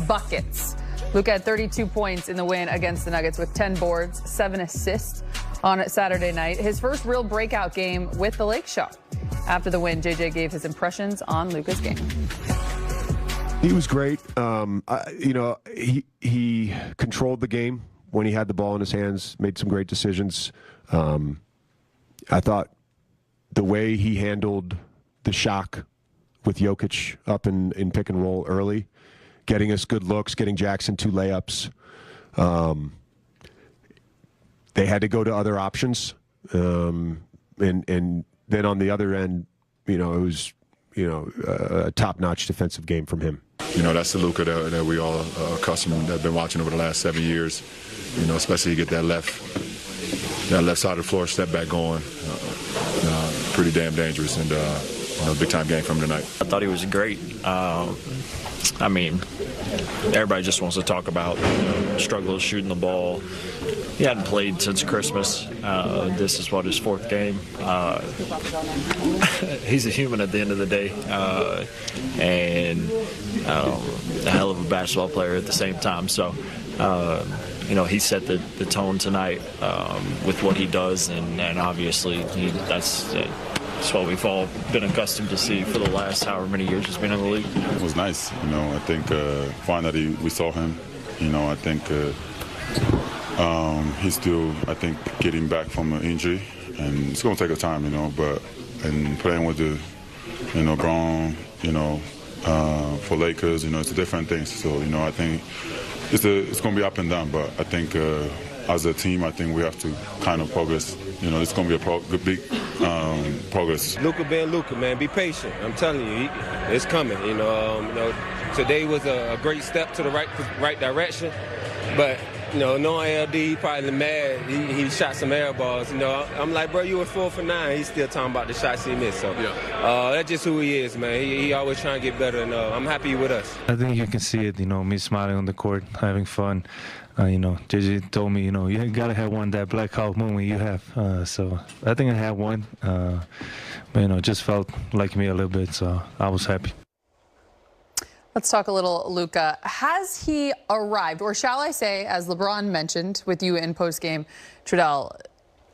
buckets. Luka had 32 points in the win against the Nuggets with 10 boards, 7 assists on Saturday night. His first real breakout game with the Lake Show. After the win, JJ gave his impressions on Luka's game. He was great. He controlled the game when he had the ball in his hands, made some great decisions. I thought the way he handled the shock with Jokic up in pick and roll early, getting us good looks, getting Jackson 2 layups. They had to go to other options. And then on the other end, it was, a top-notch defensive game from him. That's the Luka that we all are accustomed to, have been watching over the last 7 years. Especially you get that left side of the floor step back going. Pretty damn dangerous, and big time game from him tonight. I thought he was great. Everybody just wants to talk about struggles shooting the ball. He hadn't played since Christmas. This is his 4th game. He's a human at the end of the day, and a hell of a basketball player at the same time. So, he set the tone tonight with what he does, and obviously that's what we've all been accustomed to see for the last however many years he's been in the league. It was nice. I think finally we saw him. I think he's still, getting back from an injury, and it's going to take a time, and playing with the, Bron, for Lakers, it's a different thing. So, I think it's going to be up and down, but I think as a team, I think we have to kind of progress. It's going to be a big progress. Luka being Luka, man, be patient. I'm telling you, it's coming. Today was a great step to the right direction, but knowing LD probably mad, he shot some air balls. I'm like, bro, you were 4 for 9. He's still talking about the shots he missed. So that's just who he is, man. He always trying to get better, and I'm happy with us. I think you can see it. Me smiling on the court, having fun. JJ told me, you gotta have one that Black Hawk moment you have. So I think I had one, but just felt like me a little bit. So I was happy. Let's talk a little Luka. Has he arrived, or shall I say, as LeBron mentioned with you in postgame, Trudell,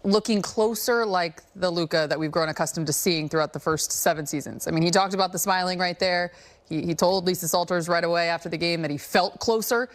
looking closer like the Luka that we've grown accustomed to seeing throughout the first 7 seasons? He talked about the smiling right there. He told Lisa Salters right away after the game that he felt closer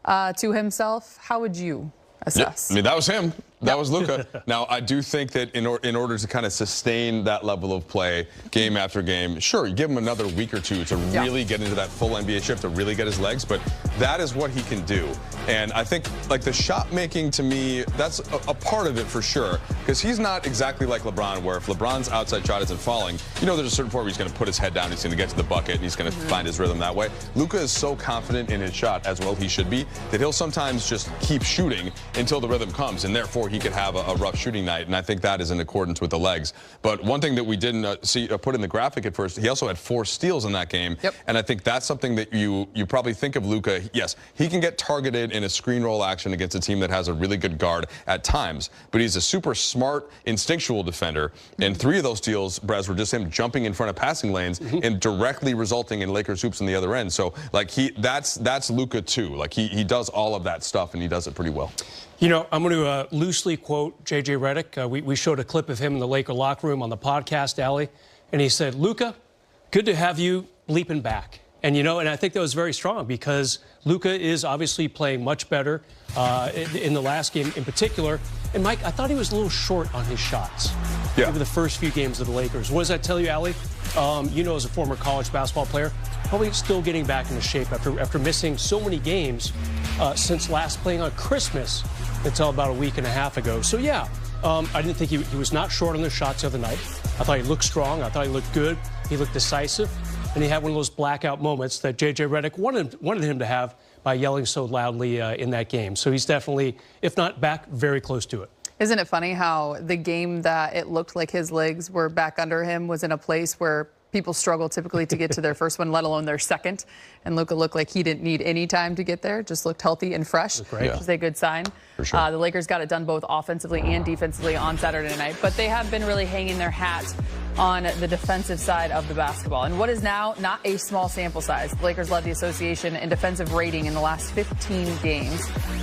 to himself. How would you assess? That was him. That was Luka. Now, I do think that in order to kind of sustain that level of play game after game, sure, you give him another week or 2 to really get into that full NBA shift, to really get his legs, but that is what he can do. And I think, the shot making, to me, that's a part of it for sure, because he's not exactly like LeBron, where if LeBron's outside shot isn't falling, there's a certain point where he's going to put his head down, he's going to get to the bucket, and he's going to find his rhythm that way. Luka is so confident in his shot, as well he should be, that he'll sometimes just keep shooting until the rhythm comes, and therefore he could have a rough shooting night, and I think that is in accordance with the legs. But one thing that we didn't see put in the graphic at first, he also had 4 steals in that game, and I think that's something that you probably think of Luka. Yes, he can get targeted in a screen roll action against a team that has a really good guard at times, but he's a super smart, instinctual defender, and 3 of those steals, Brez, were just him jumping in front of passing lanes and directly resulting in Lakers hoops on the other end. So, that's Luka too. He does all of that stuff, and he does it pretty well. I'm going to loosely quote J.J. Redick. We showed a clip of him in the Laker locker room on the podcast, Allie, and he said, Luka, good to have you leaping back. And, and I think that was very strong, because Luka is obviously playing much better in the last game in particular. And, Mike, I thought he was a little short on his shots over the first few games of the Lakers. What does that tell you, Allie? As a former college basketball player, probably still getting back into shape after missing so many games since last playing on Christmas until about a week and a half ago. So, I didn't think he was not short on the shots the other night. I thought he looked strong. I thought he looked good. He looked decisive. And he had one of those blackout moments that J.J. Redick wanted him to have by yelling so loudly in that game. So he's definitely, if not back, very close to it. Isn't it funny how the game that it looked like his legs were back under him was in a place where people struggle typically to get to their first one, let alone their second. And Luka looked like he didn't need any time to get there, just looked healthy and fresh, which is a good sign. For sure. The Lakers got it done both offensively and defensively on Saturday night, but they have been really hanging their hat on the defensive side of the basketball. And what is now not a small sample size. The Lakers led the association in defensive rating in the last 15 games.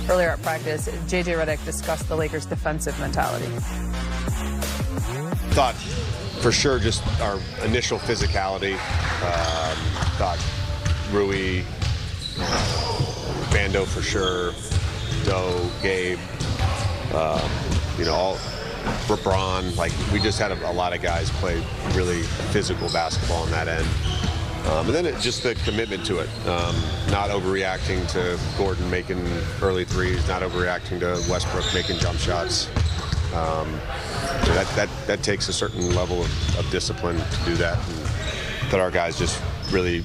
Earlier at practice, J.J. Redick discussed the Lakers' defensive mentality. Thought for sure just our initial physicality. Thought Rui, Bando for sure, Doe, Gabe, all LeBron. Like, we just had a lot of guys play really physical basketball on that end. And then just the commitment to it. Not overreacting to Gordon making early threes, not overreacting to Westbrook making jump shots. That takes a certain level of discipline to do that. And that our guys just really,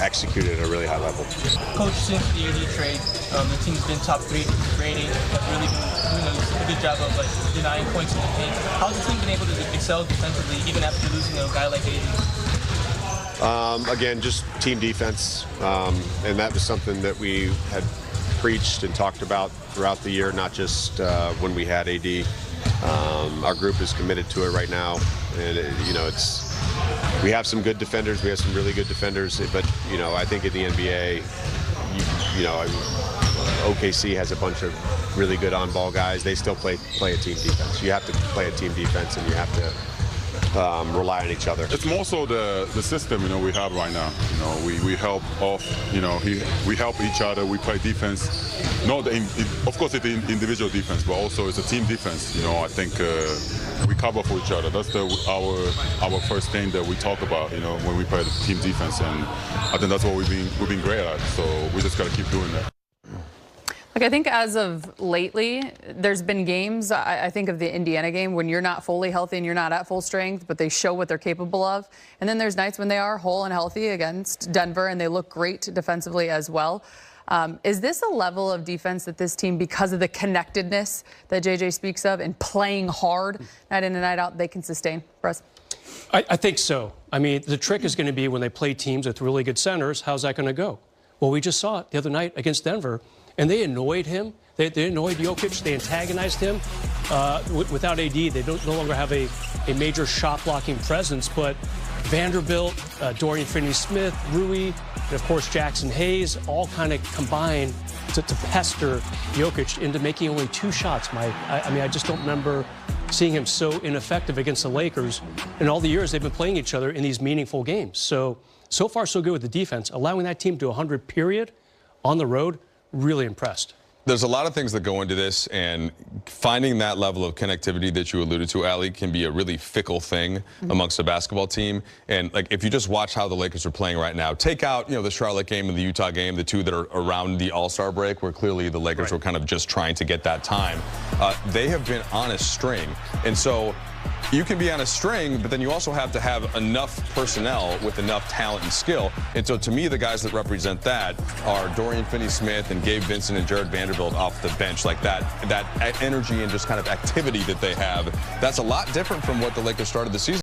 executed at a really high level. Coach, since the AD trade, the team's been top 3 rating, but really doing a good job of denying points in the paint. How's the team been able to excel defensively, even after losing a guy like AD? Again, just team defense, and that was something that we had preached and talked about throughout the year, not just when we had AD. Our group is committed to it right now, and we have some good defenders. We have some really good defenders, but I think in the NBA, OKC has a bunch of really good on-ball guys. They still play a team defense. You have to play a team defense, and you have to rely on each other. It's more so the system, we have right now. We help off, we help each other. We play defense. Of course, it's the individual defense, but also it's a team defense. I think we cover for each other. That's our first thing that we talk about, when we play the team defense, and I think that's what we've been great at. So we just got to keep doing that. Like, I think as of lately, there's been games, I think of the Indiana game, when you're not fully healthy and you're not at full strength, but they show what they're capable of. And then there's nights when they are whole and healthy against Denver, and they look great defensively as well. Is this a level of defense that this team, because of the connectedness that JJ speaks of and playing hard night in and night out, they can sustain? Russ? I think so. I mean, the trick is going to be when they play teams with really good centers, how's that going to go? Well, we just saw it the other night against Denver. And they annoyed him. They annoyed Jokic. They antagonized him. Without AD, they no longer have a major shot blocking presence. But Vanderbilt, Dorian Finney-Smith, Rui, and of course Jackson Hayes all kind of combine to pester Jokic into making only 2 shots, Mike. I just don't remember seeing him so ineffective against the Lakers in all the years they've been playing each other in these meaningful games. So far, so good with the defense. Allowing that team to 100 period on the road, really impressed. There's a lot of things that go into this, and finding that level of connectivity that you alluded to, Allie, can be a really fickle thing amongst a basketball team. And if you just watch how the Lakers are playing right now, take out the Charlotte game and the Utah game, the 2 that are around the All-Star break, where clearly the Lakers were kind of just trying to get that time. They have been on a string, and so you can be on a string, but then you also have to have enough personnel with enough talent and skill. And so to me, the guys that represent that are Dorian Finney-Smith and Gabe Vincent and Jared Vanderbilt off the bench. Like that energy and just kind of activity that they have, that's a lot different from what the Lakers started the season.